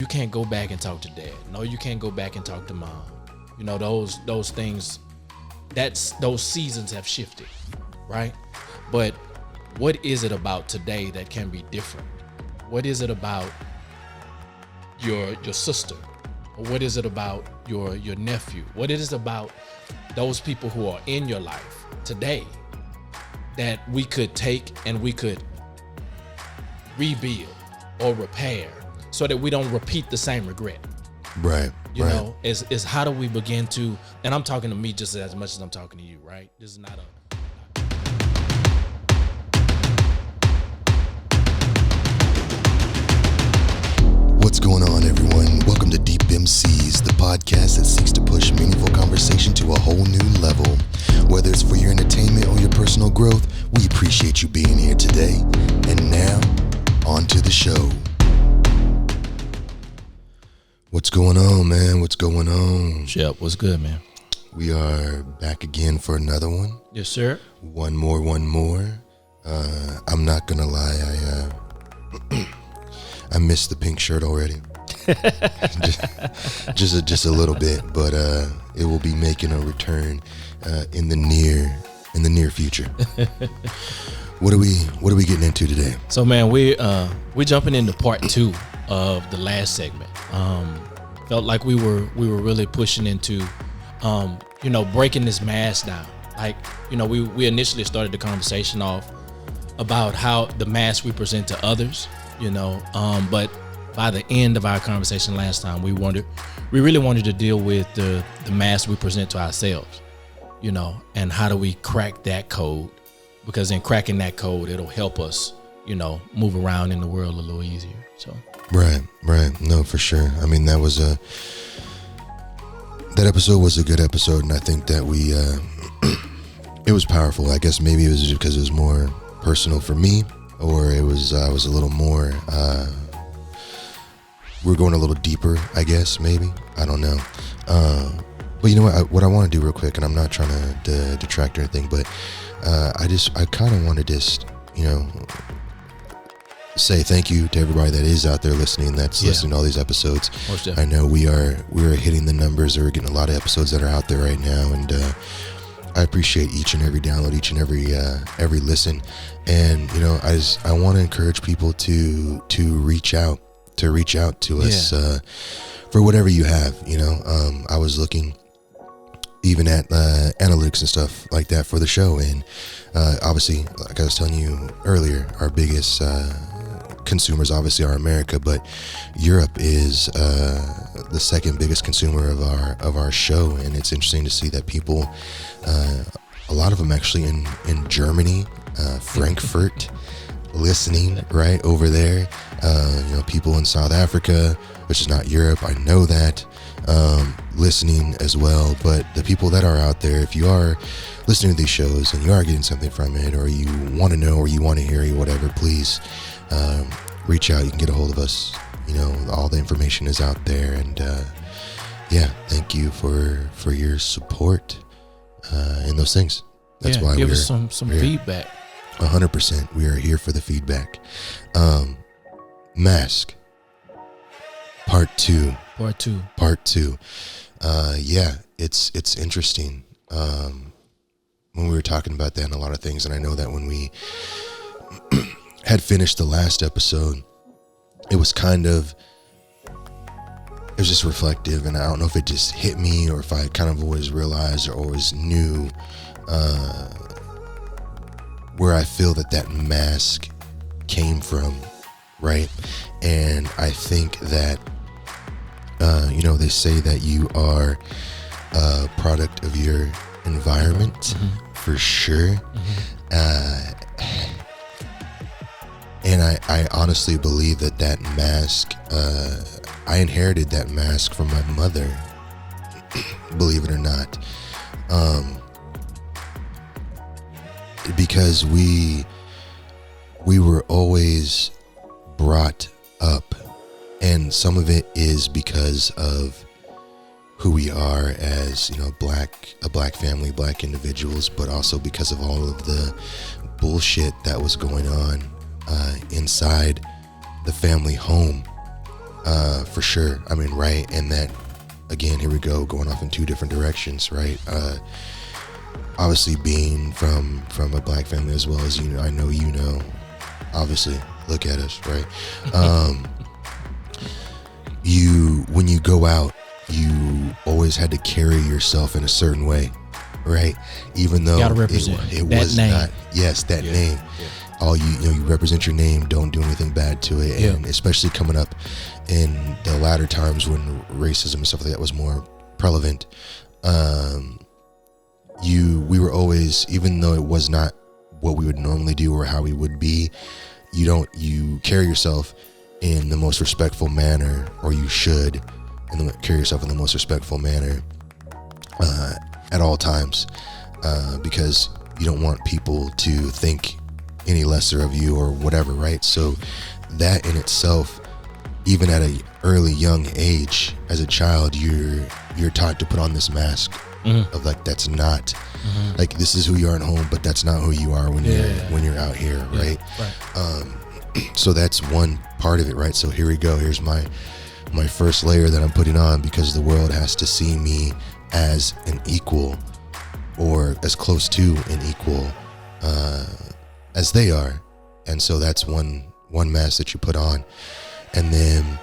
you can't go back and talk to dad. No, you can't go back and talk to mom. You know, those things, those seasons have shifted, right? But what is it about today that can be different? What is it about your sister? Or what is it about your nephew? What is it about those people who are in your life today that we could take and we could rebuild or repair so that we don't repeat the same regret? Right. You know, is how do we begin to, and I'm talking to me just as much as I'm talking to you, right? This is not a What's going on, everyone? Welcome to Deep MCs, the podcast that seeks to push meaningful conversation to a whole new level. Whether it's for your entertainment or your personal growth, we appreciate you being here today. And now, on to the show. What's going on, man? What's going on? Shep, what's good, man? We are back again for another one. Yes, sir. One more. I'm not gonna lie, I missed the pink shirt already. just a little bit, but it will be making a return in the near future. What are we getting into today? So, man, we're jumping into part 2 of the last segment. Felt like we were really pushing into breaking this mask down. Like, we initially started the conversation off about how the mask we present to others, but by the end of our conversation last time, we really wanted to deal with the mask we present to ourselves, and how do we crack that code? Because in cracking that code, it'll help us, move around in the world a little easier. So. Right. No, for sure. I mean, that episode was a good episode, and I think that it was powerful. I guess maybe it was just because it was more personal for me, or it was I was a little more. We're going a little deeper, I guess. Maybe, I don't know. But you know what I want to do real quick, and I'm not trying to detract or anything, but I kind of want to just say thank you to everybody that is out there listening, listening to all these episodes. I know we are hitting the numbers, or we're getting a lot of episodes that are out there right now, and I appreciate each and every download, each and every listen. And I want to encourage people to reach out to us for whatever you have. I was looking even at analytics and stuff like that for the show, and obviously, like I was telling you earlier, our biggest consumers obviously are America, but Europe is the second biggest consumer of our show. And it's interesting to see that people, a lot of them actually in Germany, Frankfurt, listening right over there. People in South Africa, which is not Europe, I know that, listening as well. But the people that are out there, if you are listening to these shows and you are getting something from it, or you want to know, or you want to hear, or whatever, please reach out. You can get a hold of us. All the information is out there, and thank you for your support in those things. That's why give us some feedback. 100%. We are here for the feedback. Mask part 2. It's interesting. When we were talking about that and a lot of things, and I know that when we had finished the last episode, it was just reflective, and I don't know if it just hit me, or if I kind of always realized or always knew where I feel that mask came from, right? And I think that they say that you are a product of your environment, for sure. And I honestly believe that mask, I inherited that mask from my mother, believe it or not, because we were always brought up, and some of it is because of who we are as a black family, black individuals, but also because of all of the bullshit that was going on inside the family home, For sure. I mean, right. And that, again, here we go, going off in two different directions, right? Obviously being from a black family as well as, I know, obviously, look at us, right? When you go out, you always had to carry yourself in a certain way, right? Even though it was name. Not, yes, that name. Yeah. All you represent your name, don't do anything bad to it. And especially coming up in the latter times when racism and stuff like that was more prevalent, we were always, even though it was not what we would normally do or how we would be, you carry yourself in the most respectful manner, or you should, carry yourself in the most respectful manner at all times, because you don't want people to think any lesser of you or whatever, right? So that in itself, even at an early young age, as a child, you're taught to put on this mask of like, that's not like, this is who you are at home, but that's not who you are when you're out here, right? So that's one part of it, right? So here we go. Here's my first layer that I'm putting on, because the world has to see me as an equal, or as close to an equal as they are. And so that's one mask that you put on. And then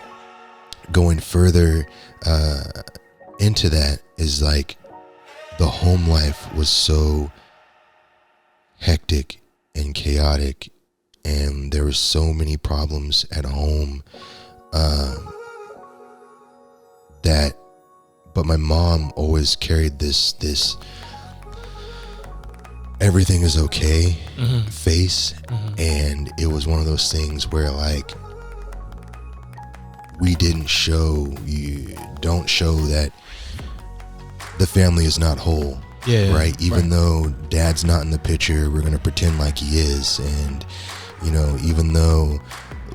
going further into that is like, the home life was so hectic and chaotic, and there were so many problems at home but my mom always carried this everything is okay face. And it was one of those things where, like, we don't show that the family is not whole, right? Even though dad's not in the picture, we're gonna pretend like he is. And even though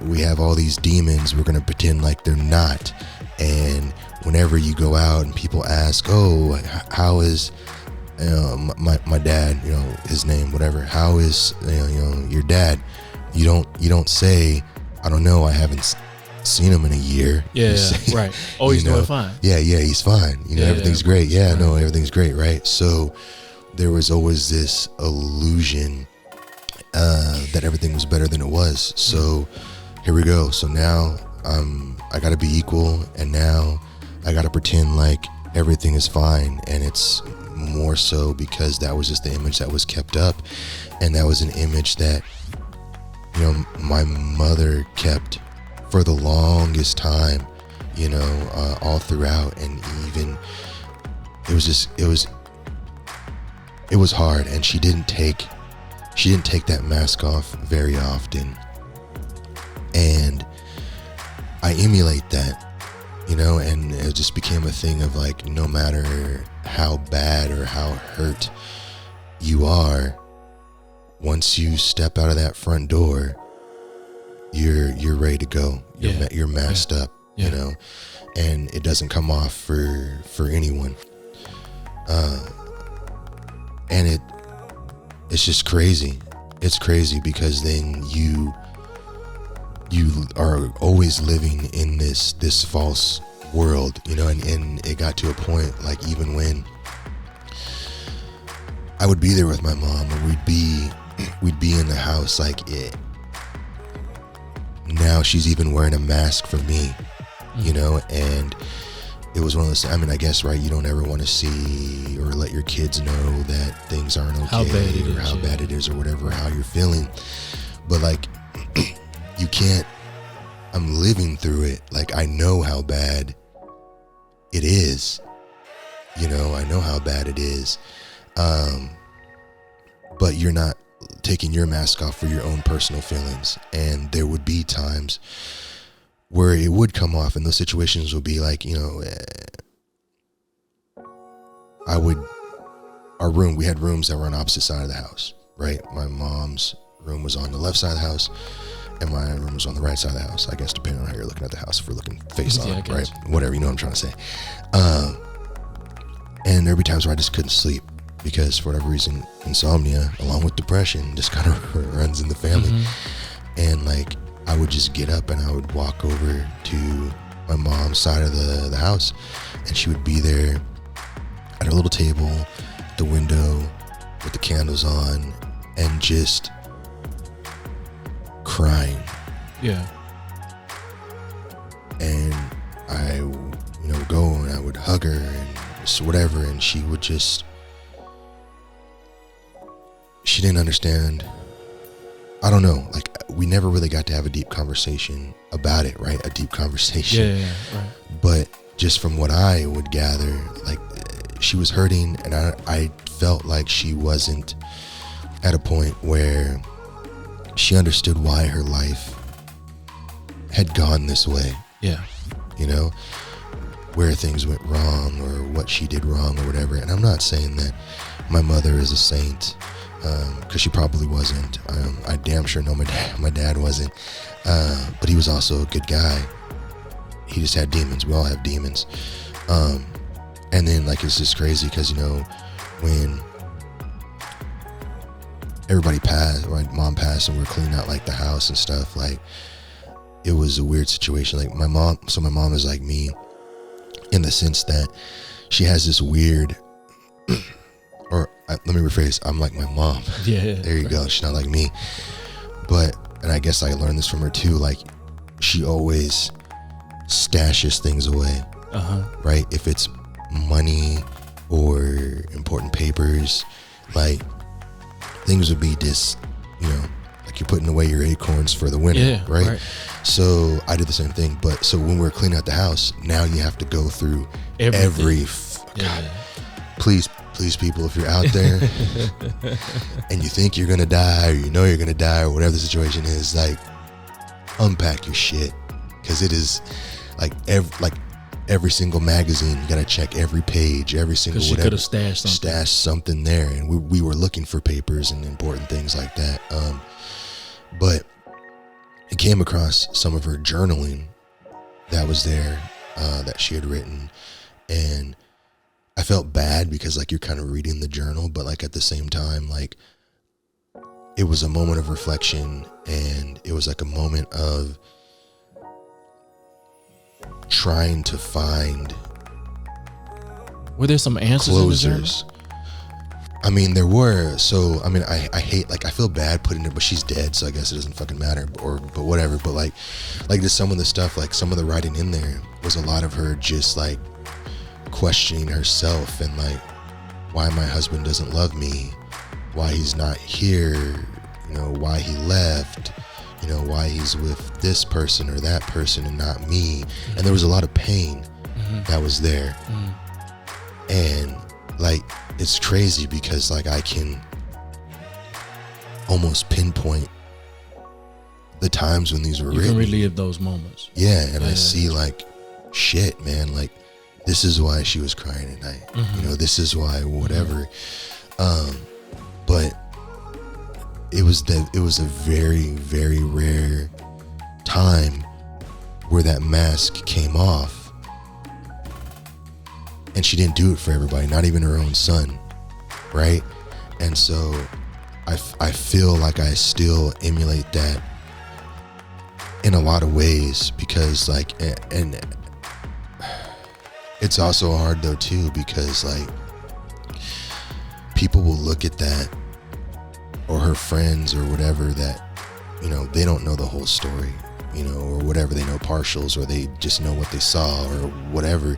we have all these demons, we're gonna pretend like they're not. And whenever you go out and people ask, oh, how is my dad, his name, whatever, how is your dad, you don't say, I don't know, I haven't seen him in a year. Say, right. Oh, he's doing fine. Yeah, he's fine. Everything's great. Yeah, no, everything's great, right? So there was always this illusion that everything was better than it was. So here we go. So now I gotta be equal, and now I gotta pretend like everything is fine. And it's more so because that was just the image that was kept up, and that was an image that my mother kept for the longest time, all throughout. And even it was hard, and she didn't take that mask off very often. And I emulate that, and it just became a thing of like, no matter how bad or how hurt you are, once you step out of that front door, you're ready to go. You're masked up, and it doesn't come off for anyone. And it's just crazy. It's crazy because then you are always living in this false world, and it got to a point, like, even when I would be there with my mom, or we'd be in the house, like, now she's even wearing a mask for me, and it was one of those, I guess, right, you don't ever want to see or let your kids know that things aren't okay, how bad it is or whatever, how you're feeling. But like, you can't, I'm living through it. Like, I know how bad it is, I know how bad it is. But you're not taking your mask off for your own personal feelings. And there would be times where it would come off, and those situations would be like, we had rooms that were on opposite side of the house, right? My mom's room was on the left side of the house, and my room was on the right side of the house, I guess, depending on how you're looking at the house, if we're looking face on, right? Whatever, what I'm trying to say. And there'd be times where I just couldn't sleep because, for whatever reason, insomnia, along with depression, just kind of runs in the family. And like, I would just get up and I would walk over to my mom's side of the house, and she would be there at her little table at the window with the candles on and just crying. Yeah. And I would go and I would hug her and just whatever, and she would just, she didn't understand. I don't know, like, we never really got to have a deep conversation about it, right? A deep conversation. Yeah, right. But just from what I would gather, like, she was hurting, and I felt like she wasn't at a point where she understood why her life had gone this way. Yeah. You know, where things went wrong or what she did wrong or whatever. And I'm not saying that my mother is a saint, because she probably wasn't. I damn sure know my dad wasn't, but he was also a good guy. He just had demons. We all have demons. And then, like, it's just crazy because, when everybody passed, right, mom passed, and we're cleaning out like the house and stuff, like, it was a weird situation. Like, my mom is like me in the sense that she has this weird, or let me rephrase, I'm like my mom. Yeah. There you go. She's not like me. But, and I guess I learned this from her too, like, she always stashes things away. Right? If it's money or important papers, like, things would be just, like you're putting away your acorns for the winter, right? So I did the same thing. But so when we're cleaning out the house, now you have to go through God, please people, if you're out there and you think you're gonna die, or you're gonna die, or whatever the situation is, like, unpack your shit, because it is like every single magazine, you gotta check every page, every single whatever. She could have stashed something there, and we were looking for papers and important things like that. But I came across some of her journaling that was there, that she had written, and I felt bad because, like, you're kind of reading the journal, but, like, at the same time, like, it was a moment of reflection, and it was like a moment of trying to find, were there some answers, closers. I mean, there were. So, I mean, I hate, like, I feel bad putting it, but she's dead, so I guess it doesn't fucking matter, but whatever. But like just some of the stuff, like, some of the writing in there was a lot of her just, like, questioning herself, and, like, why my husband doesn't love me, why he's not here, why he left, why he's with this person or that person and not me. And there was a lot of pain that was there. And, like, it's crazy because, like, I can almost pinpoint the times when these were written. You can relive those moments. Yeah, and I see, like, shit, man, like, this is why she was crying at night. This is why whatever. But it was a very, very rare time where that mask came off. And she didn't do it for everybody, not even her own son, right? And so I feel like I still emulate that in a lot of ways, because, like, and it's also hard though too, because, like, people will look at that, or her friends or whatever, that, they don't know the whole story, or whatever. They know partials, or they just know what they saw or whatever.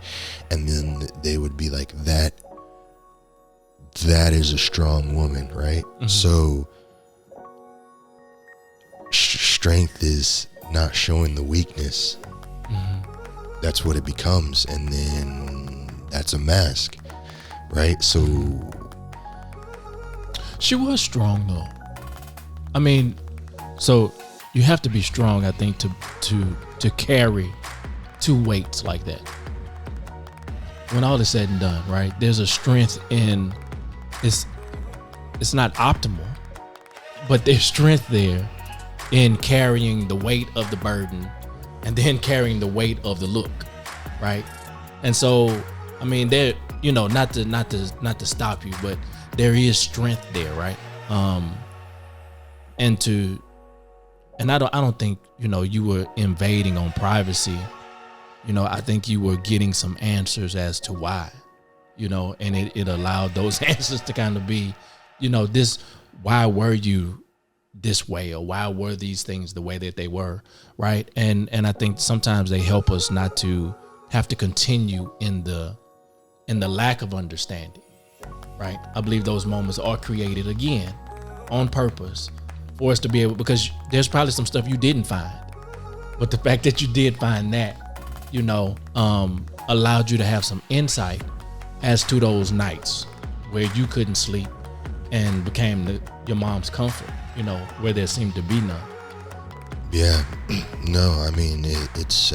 And then they would be like, that is a strong woman, right? So strength is not showing the weakness. That's what it becomes. And then that's a mask, right? So she was strong though. I mean, so you have to be strong, I think, to carry two weights like that. When all is said and done, right? There's a strength in, it's not optimal, but there's strength there in carrying the weight of the burden, and then carrying the weight of the look, right? And so, I mean, there, not to stop you, but there is strength there, right? And I don't think, you were invading on privacy I think you were getting some answers as to why, and it allowed those answers to kind of be, why were you this way, or why were these things the way that they were, right? And I think sometimes they help us not to have to continue in the lack of understanding, right? I believe those moments are created again on purpose for us to be able, because there's probably some stuff you didn't find, but the fact that you did find that, allowed you to have some insight as to those nights where you couldn't sleep and became your mom's comfort, where there seemed to be none. Yeah, no, I mean, it's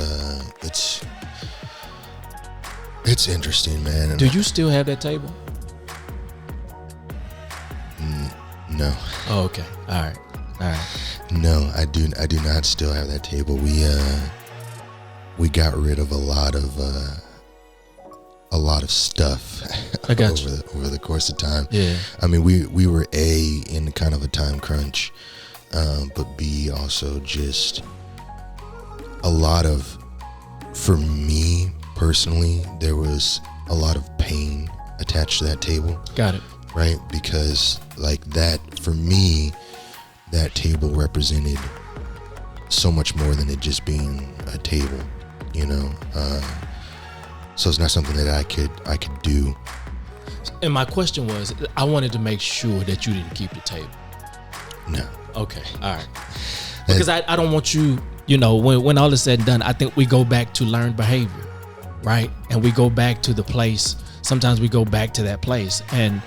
interesting, man. Do you still have that table? No. Oh, okay. All right. No, I do not still have that table. We got rid of a lot of stuff over the course of time. Yeah. I mean, we were in kind of a time crunch, but B, also just a lot of, for me personally, there was a lot of pain attached to that table. Got it. Right? Because like that, for me, that table represented so much more than it just being a table, so it's not something that I could do. And my question was, I wanted to make sure that you didn't keep the table. No. Okay. All right. Because I don't want you, when all is said and done, I think we go back to learned behavior, right? And we go back to the place. Sometimes we go back to that place. And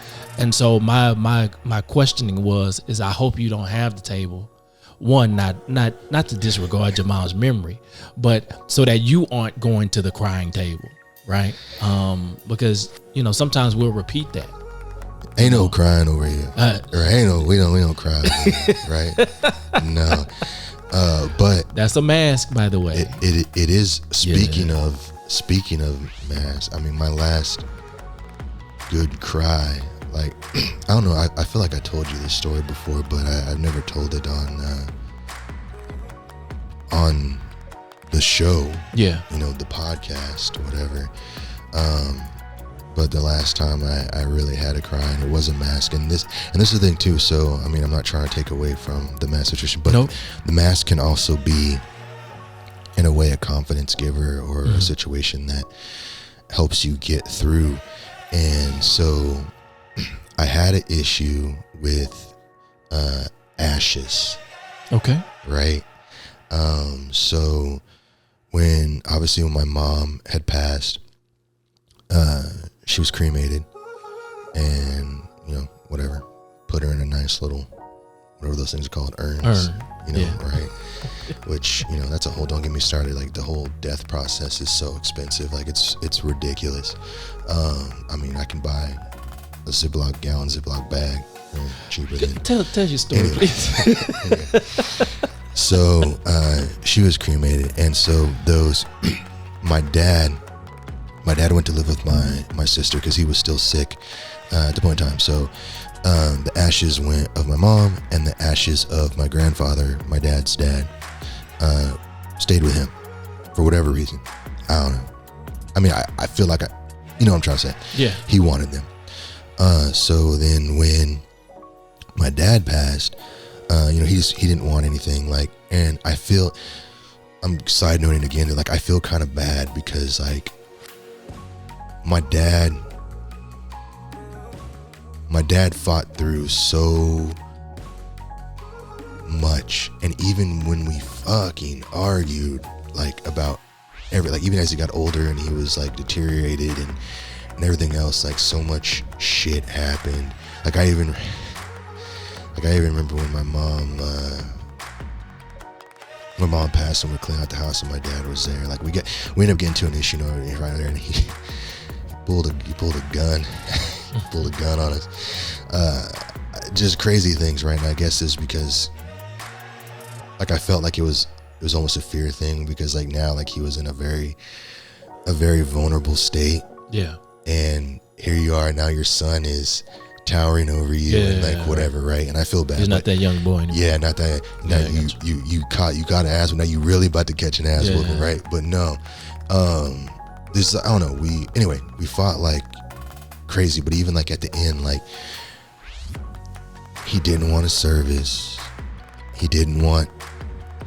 so my questioning is I hope you don't have the table. One, not to disregard your mom's memory, but so that you aren't going to the crying table, right? Because sometimes we'll repeat that. Ain't no crying over here, or we don't cry over here, right? No, but that's a mask, by the way. It is. Speaking of masks, I mean, my last good cry. Like, I don't know, I feel like I told you this story before, but I've never told it on the show. Yeah. The podcast, whatever. But the last time I really had a cry, and it was a mask. And this is the thing too, so, I mean, I'm not trying to take away from the mask situation, but nope. The mask can also be, in a way, a confidence giver, or a situation that helps you get through. And so I had an issue with ashes. Okay. Right? So when my mom had passed, she was cremated, and whatever, put her in a nice little, whatever those things are called, urns. Right? Which, that's a whole, don't get me started, like the whole death process is so expensive, like it's ridiculous. I mean, I can buy a Ziploc bag, cheaper than. Tell your story, anyway. Please. So she was cremated, and so my dad went to live with my sister because he was still sick at the point in time. So the ashes went of my mom, and the ashes of my grandfather, my dad's dad, stayed with him for whatever reason. I don't know. I mean, I feel like you know what I'm trying to say. Yeah. He wanted them. So then when my dad passed, he didn't want anything, like, and I'm side noting again, like, I feel kind of bad because, like, my dad fought through so much, and even when we fucking argued, like, about even as he got older and he was, like, deteriorated and everything else, like, so much shit happened. Like, I even remember when my mom passed and we're cleaning out the house and my dad was there. Like, we ended up getting to an issue, right there, and he pulled a gun, pulled a gun on us. Just crazy things, right? And I guess it's because, like, I felt like it was almost a fear thing, because, like, now, like, he was in a very vulnerable state. Yeah. And here you are, now your son is towering over you, and, like, whatever, right? And I feel bad. He's not that young boy anymore. Yeah, not that. Now you got an ass, but now you really about to catch an ass whooping, right? But no, This, I don't know, we fought like crazy, but even like at the end, like he didn't want a service, he didn't want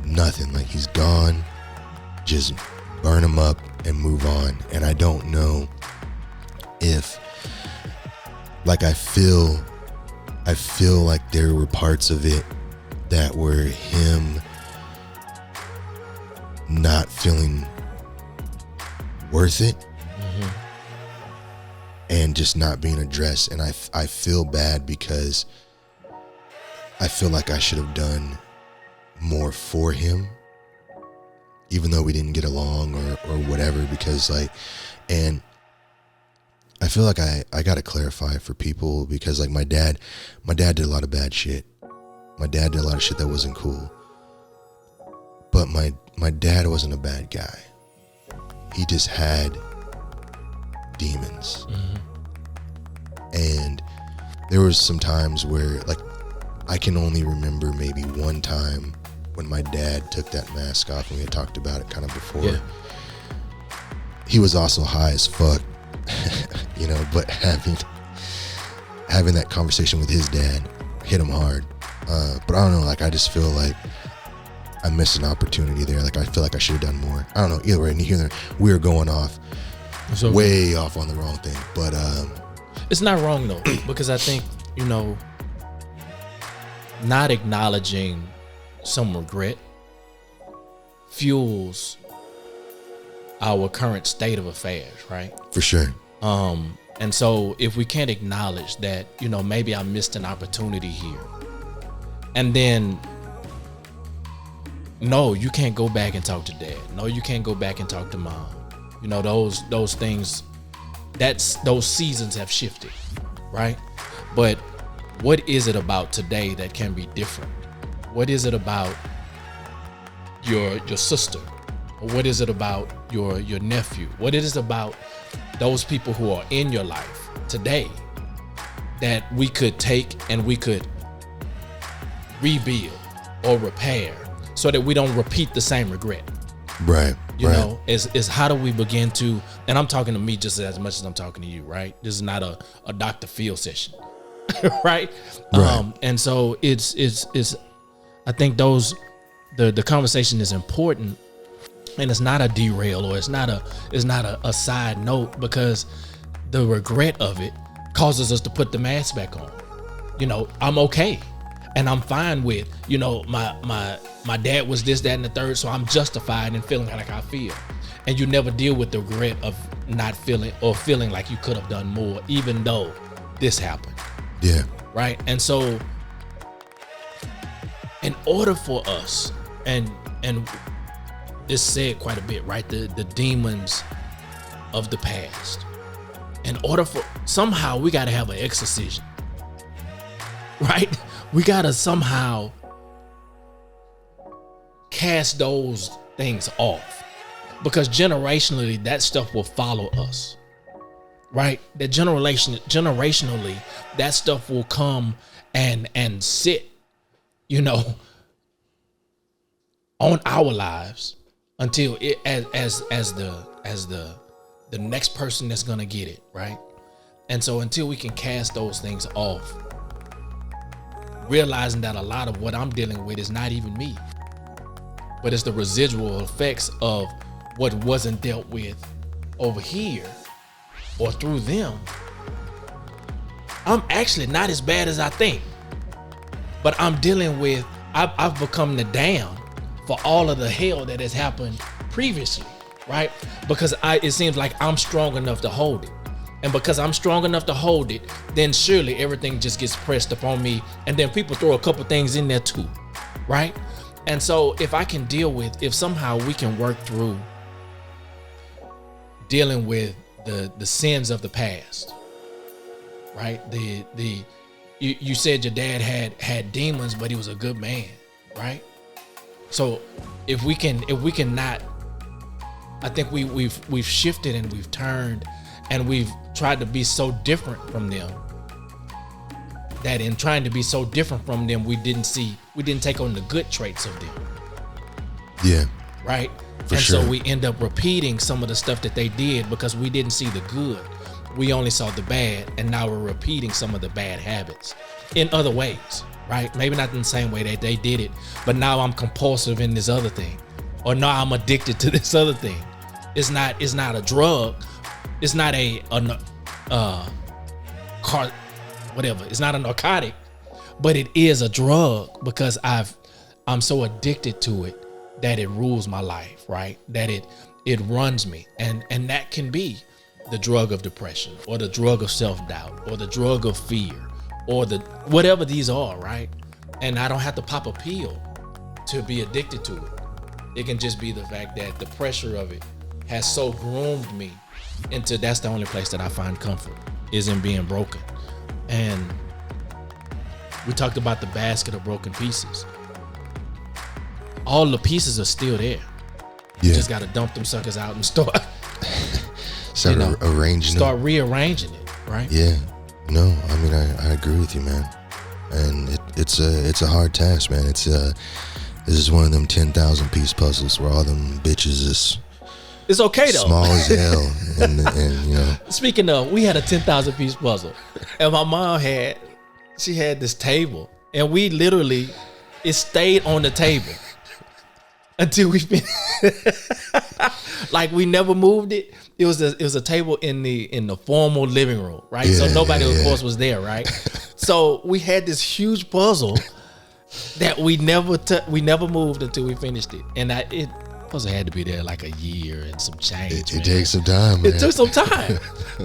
nothing, like he's gone, just burn him up and move on. And I don't know if, like, I feel like there were parts of it that were him not feeling worth it, and just not being addressed. And I feel bad because I feel like I should have done more for him, even though we didn't get along or whatever, because like, and I feel like I got to clarify for people, because like my dad did a lot of bad shit. My dad did a lot of shit that wasn't cool, but my dad wasn't a bad guy. He just had demons. And there was some times where, like, I can only remember maybe one time when my dad took that mask off, and we had talked about it kind of before. Yeah. He was also high as fuck, you know, but having that conversation with his dad hit him hard. But I don't know, like, I just feel like I missed an opportunity there. Like, I feel like I should have done more. I don't know, either way, neither, we were going off way off on the wrong thing. But it's not wrong though, because I think, you know, not acknowledging some regret fuels our current state of affairs, right? For sure. And so if we can't acknowledge that, you know, maybe I missed an opportunity here, and then no, you can't go back and talk to dad. No, you can't go back and talk to mom. You know, those things, those seasons have shifted, right? But what is it about today that can be different? What is it about your sister? Or what is it about your nephew? What is it about those people who are in your life today that we could take and we could rebuild or repair so that we don't repeat the same regret? Right. You know, is how do we begin to, and I'm talking to me just as much as I'm talking to you, right? This is not a Dr. Phil session, right? And so it's I think the conversation is important, and it's not a derail, or it's not a side note, because the regret of it causes us to put the mask back on. You know, I'm okay, and I'm fine with, you know, my dad was this, that, and the third, so I'm justified in feeling like I feel. And you never deal with the regret of not feeling, or feeling like you could have done more, even though this happened. Yeah. Right. And so in order for us, and it's said quite a bit, right? The demons of the past. In order for, somehow we got to have an exorcism, right? We got to somehow cast those things off, because generationally that stuff will follow us, right? That generationally that stuff will come and sit, you know, on our lives until it as the next person that's gonna get it, right? And so until we can cast those things off, realizing that a lot of what I'm dealing with is not even me, but it's the residual effects of what wasn't dealt with over here or through them. I'm actually not as bad as I think, but I'm dealing with, I've become the dam for all of the hell that has happened previously, right? Because it seems like I'm strong enough to hold it. And because I'm strong enough to hold it, then surely everything just gets pressed upon me. And then people throw a couple things in there too, right? And so if somehow we can work through dealing with the sins of the past, right? You said your dad had demons, but he was a good man, right? So if we can not, I think we've shifted and we've turned and we've tried to be so different from them, that in trying to be so different from them, we didn't take on the good traits of them. Yeah. Right? So we end up repeating some of the stuff that they did because we didn't see the good. We only saw the bad, and now we're repeating some of the bad habits in other ways, right? Maybe not in the same way that they did it, but now I'm compulsive in this other thing, or now I'm addicted to this other thing. It's not a drug. It's not it's not a narcotic, but it is a drug because I'm so addicted to it that it rules my life, right? That it runs me. And that can be the drug of depression, or the drug of self-doubt, or the drug of fear, or the whatever these are, right? And I don't have to pop a pill to be addicted to it. It can just be the fact that the pressure of it has so groomed me into that's the only place that I find comfort is in being broken. And we talked about the basket of broken pieces. All the pieces are still there. You just got to dump them suckers out and start rearranging it, right? Yeah. No, I mean, I agree with you, man. And it's a hard task, man. This is one of them 10,000 piece puzzles where all them bitches is it's okay though. Small as hell. and you know. Speaking of, we had a 10,000 piece puzzle, and my mom had this table, and we literally it stayed on the table until we finished. Like we never moved it. It was a table in the formal living room, right? So nobody of course was there, right? So we had this huge puzzle that we never moved until we finished it, and it puzzle had to be there like a year and some change. It takes some time, man. It took some time,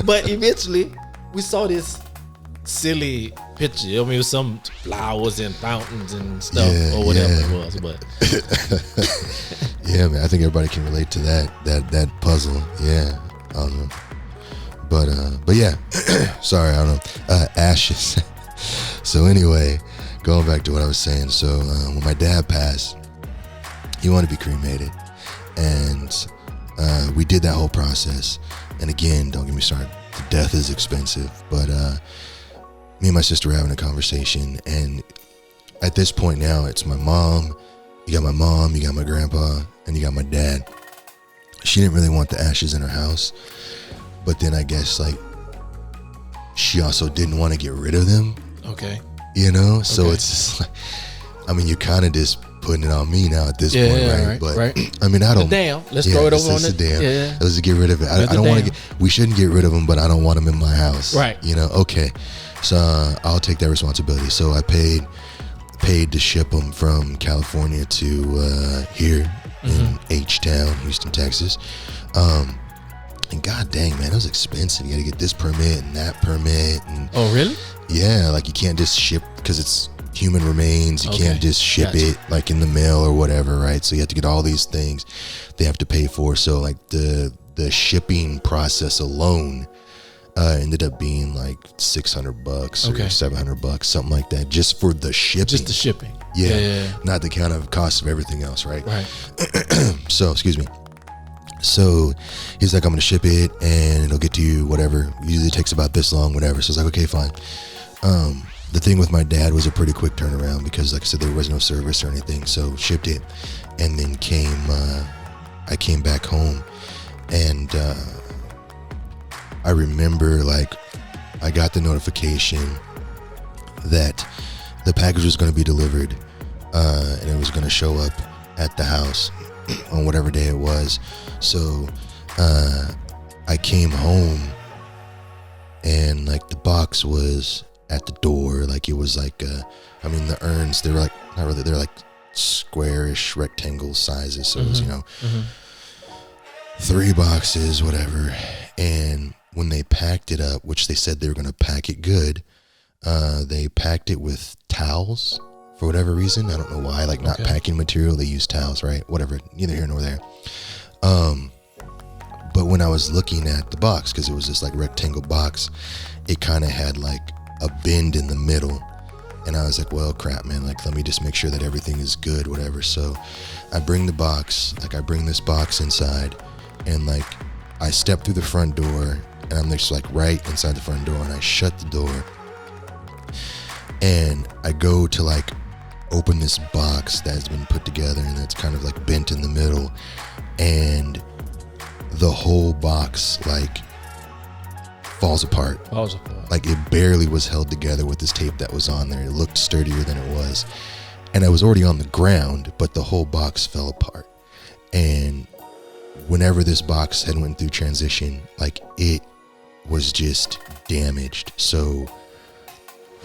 but eventually we saw this silly picture. I mean, it was some flowers and fountains and stuff or whatever it was. But yeah, man, I think everybody can relate to that puzzle. Yeah, I don't know, but yeah. Sorry, I don't know. Ashes. So anyway, going back to what I was saying. So when my dad passed, he wanted to be cremated, and we did that whole process. And again, don't get me started. Death is expensive, but me and my sister were having a conversation, and at this point now, it's my mom. You got my mom, you got my grandpa, and you got my dad. She didn't really want the ashes in her house, but then I guess like she also didn't want to get rid of them. Okay. You know, so it's just like, I mean, you're kind of just putting it on me now at this point, right? Right? But right. I mean, I don't. Let's throw it over on the damn. Yeah. Let's get rid of it. I don't want to. We shouldn't get rid of them, but I don't want them in my house. Right. You know. Okay. So I'll take that responsibility. So I paid to ship them from California to here in H-Town, Houston, Texas. And god dang, man, it was expensive. You got to get this permit and that permit. And oh, really? Yeah, like you can't just ship because it's human remains. You can't just ship it like in the mail or whatever, right? So you have to get all these things they have to pay for. So like the shipping process alone ended up being like $600 or $700, something like that, just for the shipping. Just the shipping. Yeah. Not the kind of cost of everything else, right? Right. So, excuse me. So he's like, I'm going to ship it and it'll get to you, whatever. Usually it takes about this long, whatever. So I was like, okay, fine. The thing with my dad was a pretty quick turnaround because, like I said, there was no service or anything. So shipped it and then I came back home, and I remember like I got the notification that the package was going to be delivered and it was going to show up at the house on whatever day it was. So I came home and like the box was at the door. Like it was like I mean the urns, they're like not really, they're like squarish rectangle sizes, so it was, you know, 3 boxes, whatever. And when they packed it up, which they said they were going to pack it good, they packed it with towels for whatever reason. I don't know why, like not packing material, they use towels, right? Whatever, neither here nor there. But when I was looking at the box, because it was this like rectangle box, it kind of had like a bend in the middle. And I was like, well, crap, man, like, let me just make sure that everything is good, whatever. So I bring the box, like I bring this box inside, and like I step through the front door, and I'm just like right inside the front door, and I shut the door, and I go to like open this box that's been put together and that's kind of like bent in the middle, and the whole box like falls apart. Like it barely was held together with this tape that was on there. It looked sturdier than it was. And I was already on the ground, but the whole box fell apart. And whenever this box had went through transition, like it was just damaged. So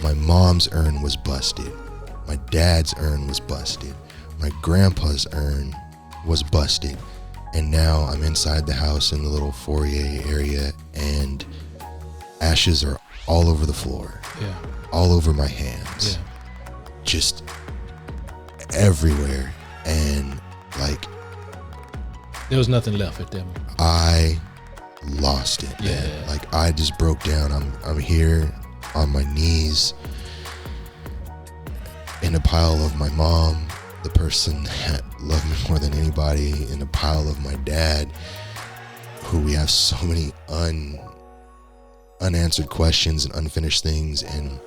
my mom's urn was busted. My dad's urn was busted. My grandpa's urn was busted. And now I'm inside the house in the little foyer area, and ashes are all over the floor. Yeah. All over my hands. Yeah. Just everywhere. And like, there was nothing left at them. I lost it, man. Like I just broke down. I'm here on my knees in a pile of my mom, the person that loved me more than anybody, in a pile of my dad, who we have so many unanswered questions and unfinished things, and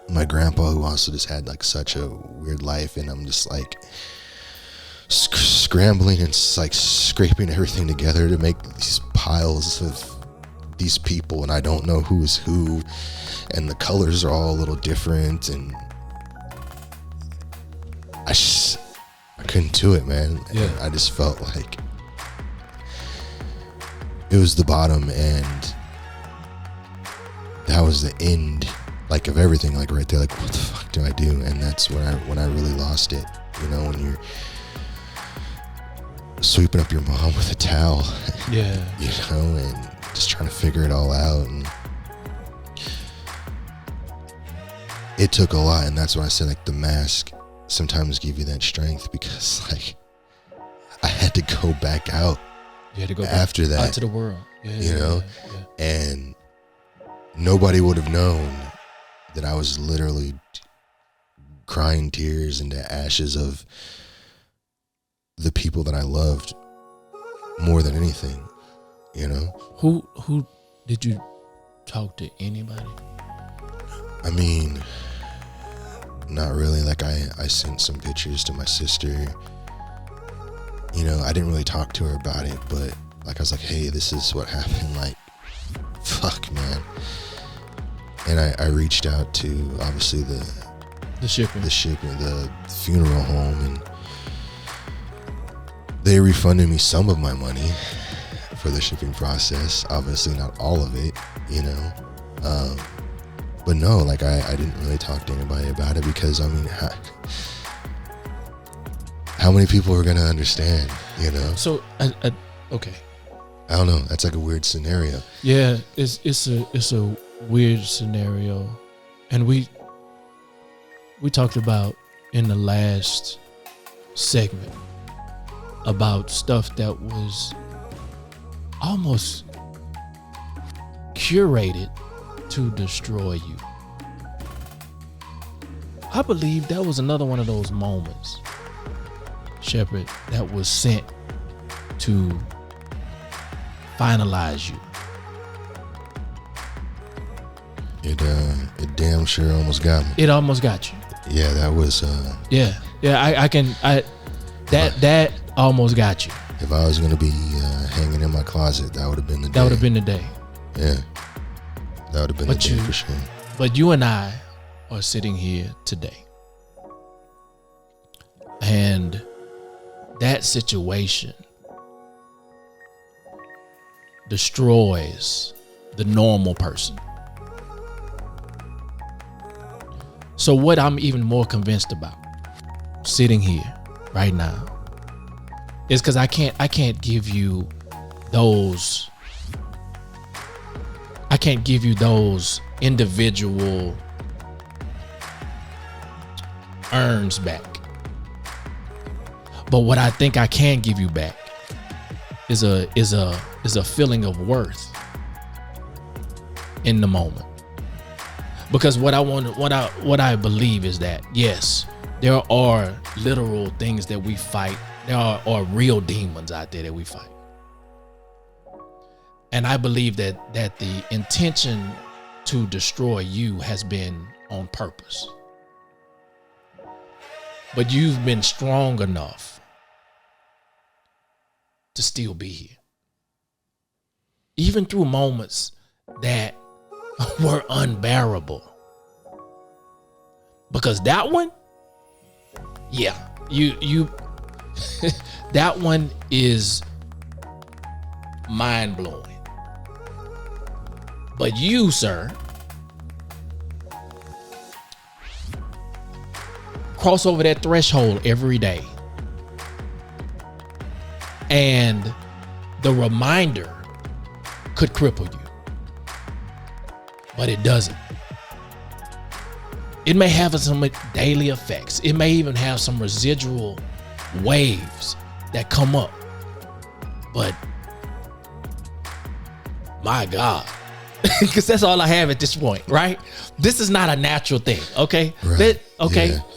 my grandpa, who also just had like such a weird life. And I'm just like scrambling and like scraping everything together to make these piles of these people, and I don't know who is who, and the colors are all a little different, and I couldn't do it, man. Yeah. I just felt like it was the bottom, and that was the end, like, of everything, like right there, like what the fuck do I do? And that's when I really lost it, you know, when you're sweeping up your mom with a towel, yeah, you know, and just trying to figure it all out. And it took a lot, and that's why I said, like, the mask sometimes give you that strength, because like I had to go back out. You had to go after back that out to the world, you know, and nobody would have known that I was literally crying tears into ashes of the people that I loved more than anything, you know. Who did you talk to? Anybody? I mean, not really. Like I sent some pictures to my sister. You know, I didn't really talk to her about it, but like I was like, hey, this is what happened. Like, fuck, man. And I reached out to obviously the funeral home, and they refunded me some of my money for the shipping process. Obviously not all of it, you know. But no, like I didn't really talk to anybody about it, because I mean, how many people are gonna understand, you know? So okay, I don't know. That's like a weird scenario. Yeah, it's a weird scenario, and we talked about in the last segment about stuff that was almost curated to destroy you. I believe that was another one of those moments, Shepard, that was sent to finalize you. It damn sure almost got me. It almost got you. Yeah, that was that almost got you. If I was gonna be hanging in my closet, that would have been the day. That would have been the day. Yeah, that would have been the day for sure. But you and I are sitting here today, and that situation destroys the normal person. So what I'm even more convinced about sitting here right now is because I can't give you those individual urns back. But what I think I can give you back is a feeling of worth in the moment. Because what I believe is that, yes, there are literal things that we fight. There are real demons out there that we fight. And I believe that the intention to destroy you has been on purpose. But you've been strong enough to still be here. Even through moments that were unbearable. Because that one, yeah, you that one is mind-blowing. But you, sir, cross over that threshold every day. And the reminder could cripple you. But it doesn't. It may have some daily effects. It may even have some residual waves that come up. But my God, because that's all I have at this point, right? This is not a natural thing, okay? Right.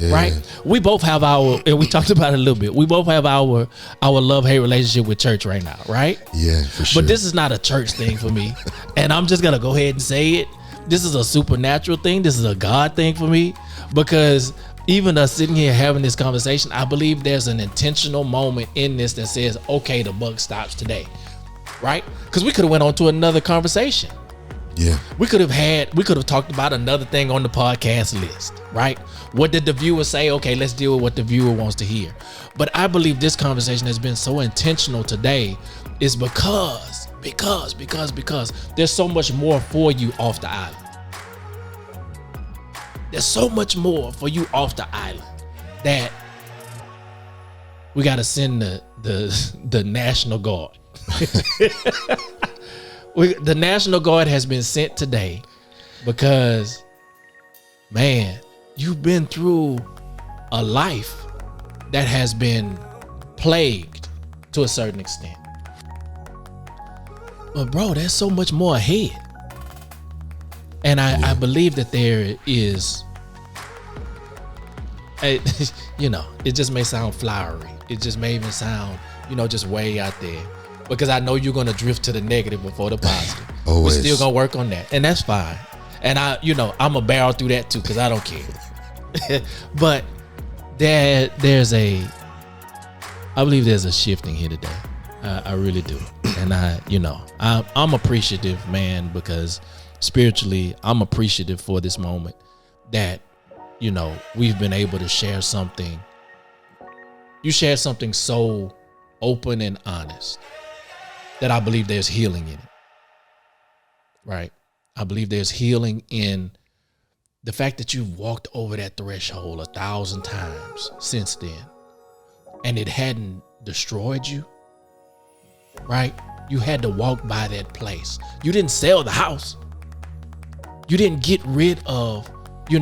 Right? We both have our, and we talked about it a little bit, we both have our love-hate relationship with church right now, right? Yeah, for sure. But this is not a church thing for me. And I'm just going to go ahead and say it. This is a supernatural thing. This is a God thing for me, because even us sitting here having this conversation, I believe there's an intentional moment in this that says, okay, the buck stops today, right? Because we could have went on to another conversation. Yeah. We could have talked about another thing on the podcast list, right? What did the viewer say? Okay, let's deal with what the viewer wants to hear. But I believe this conversation has been so intentional today is because there's so much more for you off the island. There's so much more for you off the island that we got to send the National Guard. The National Guard has been sent today because, man, you've been through a life that has been plagued to a certain extent. But bro, there's so much more ahead. And I believe that there is, it just may sound flowery. It just may even sound, just way out there. Because I know you're going to drift to the negative before the positive. Always. We're still going to work on that. And that's fine. And I'm going to barrel through that too, because I don't care. But I believe there's a shifting here today. I really do. And I'm appreciative, man, because spiritually, I'm appreciative for this moment that, we've been able to share something. You shared something so open and honest that I believe there's healing in it. Right? I believe there's healing in the fact that you've walked over that threshold 1,000 times since then, and it hadn't destroyed you. Right? You had to walk by that place. You didn't sell the house. You didn't get rid of, you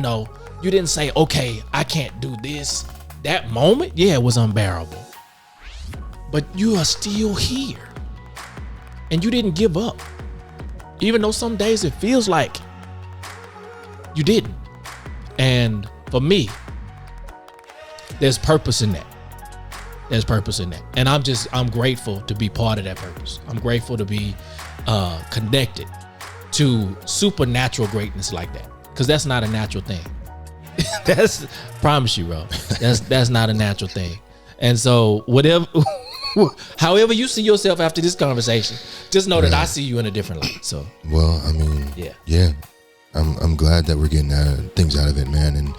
didn't say, okay, I can't do this. That moment, yeah, it was unbearable. But you are still here. And you didn't give up. Even though some days it feels like you didn't. And for me, there's purpose in that. There's purpose in that. And I'm grateful to be part of that purpose. I'm grateful to be connected to supernatural greatness like that. Because that's not a natural thing. Promise you, bro. That's not a natural thing. And so however you see yourself after this conversation, just know that I see you in a different light. So, well, I mean, yeah. I'm glad that we're getting things out of it, man. And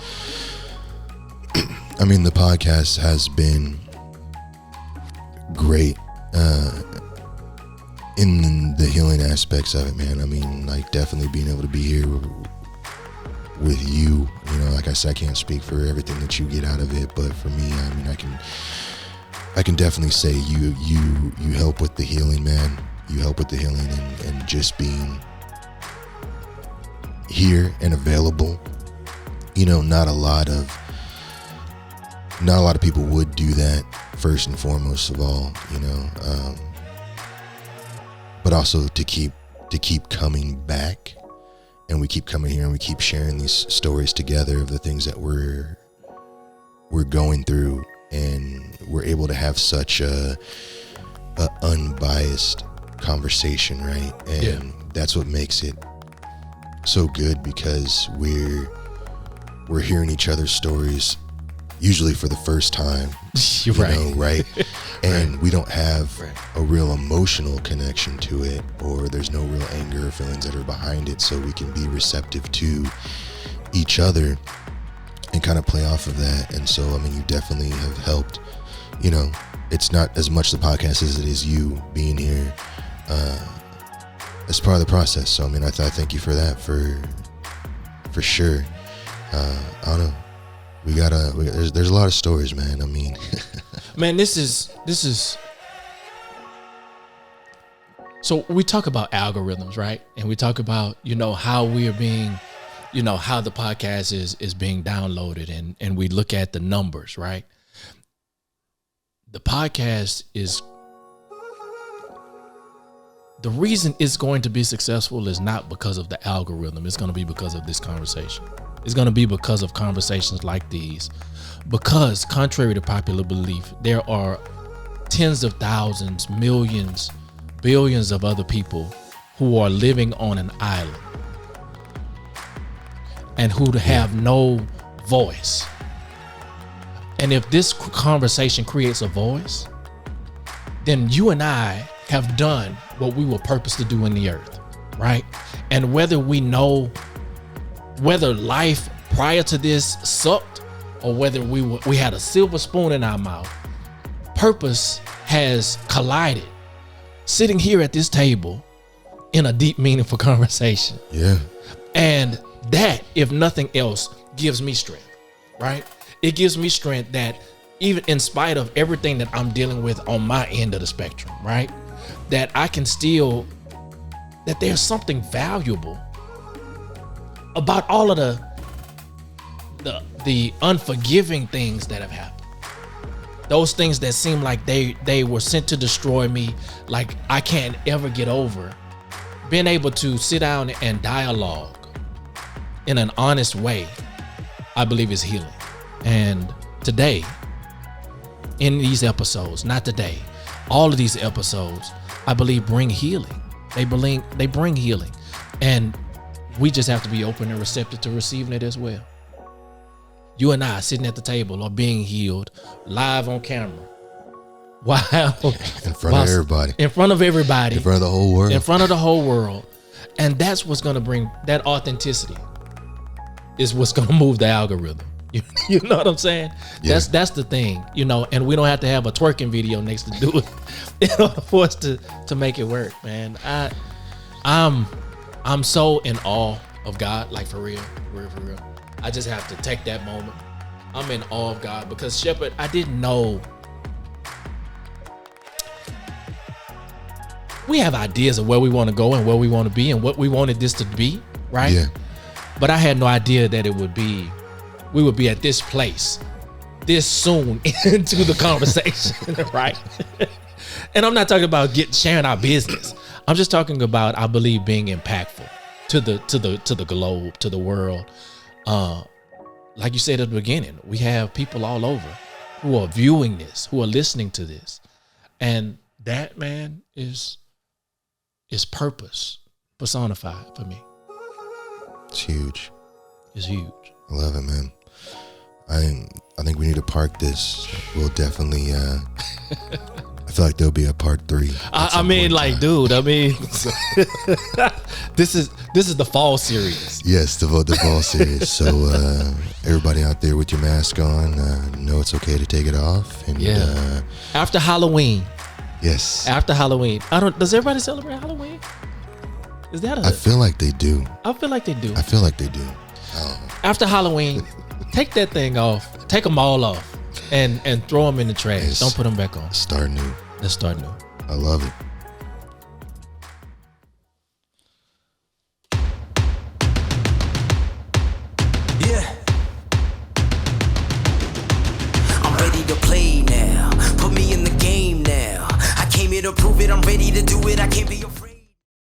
I mean, the podcast has been great in the healing aspects of it, man. I mean, like, definitely being able to be here with you, like I said, I can't speak for everything that you get out of it, but for me, I mean, I can definitely say you help with the healing, man. You help with the healing and just being here and available. Not a lot of people would do that, first and foremost of all, but also to keep coming back, and we keep coming here and we keep sharing these stories together of the things that we're going through, and we're able to have such a unbiased conversation, right? And that's what makes it so good, because we're hearing each other's stories, usually for the first time. You're right. Right? And we don't have a real emotional connection to it, or there's no real anger or feelings that are behind it, so we can be receptive to each other and kind of play off of that. And so, I mean, you definitely have helped. It's not as much the podcast as it is you being here as part of the process. So, I mean, I thank you for that, for sure. I don't know. There's a lot of stories, man. I mean, man, this is. So we talk about algorithms, right? And we talk about, how we are being, how the podcast is being downloaded, and we look at the numbers, right? The podcast is, the reason it's going to be successful is not because of the algorithm. It's going to be because of this conversation. It's going to be because of conversations like these. Because contrary to popular belief, there are tens of thousands, millions, billions of other people who are living on an island and who have no voice. And if this conversation creates a voice, then you and I have done what we were purposed to do in the earth, right? And whether we know whether life prior to this sucked or whether we had a silver spoon in our mouth, purpose has collided, sitting here at this table in a deep, meaningful conversation. Yeah. And that, if nothing else, gives me strength, right? It gives me strength that even in spite of everything that I'm dealing with on my end of the spectrum, right? That I can still, that there's something valuable about all of the unforgiving things that have happened. Those things that seem like they were sent to destroy me, like I can't ever get over. Being able to sit down and dialogue in an honest way, I believe is healing. And today, in these episodes, not today, all of these episodes, I believe bring healing. They bring healing. And we just have to be open and receptive to receiving it as well. You and I sitting at the table are being healed live on camera. Wow. In front of everybody. In front of everybody. In front of the whole world. In front of the whole world. And that's what's going to bring that authenticity, is what's going to move the algorithm. You know what I'm saying? Yeah. That's the thing, and we don't have to have a twerking video next to do it in order for us to make it work, man. I'm so in awe of God, like for real. I just have to take that moment. I'm in awe of God because, Shepherd, I didn't know. We have ideas of where we want to go and where we want to be and what we wanted this to be, right? Yeah. But I had no idea that we would be at this place this soon into the conversation, right? And I'm not talking about sharing our business. I'm just talking about, I believe, being impactful to the globe, to the world. Like you said at the beginning, we have people all over who are viewing this, who are listening to this. And that, man, is purpose personified for me. It's huge. It's huge. I love it, man. I think we need to park this. We'll definitely I feel like there'll be a part 3. I mean, like, dude, I mean, this is the fall series. Yes, the fall series. So everybody out there with your mask on, know it's okay to take it off. And after Halloween. Yes. After Halloween. Does everybody celebrate Halloween? Is that I feel like they do. I feel like they do. I feel like they do. After Halloween, take that thing off. Take them all off and throw them in the trash. Don't put them back on. Start new. Let's start new. I love it. Yeah. I'm ready to play now. Put me in the game now. I came here to prove it. I'm ready to do it. I can't be afraid.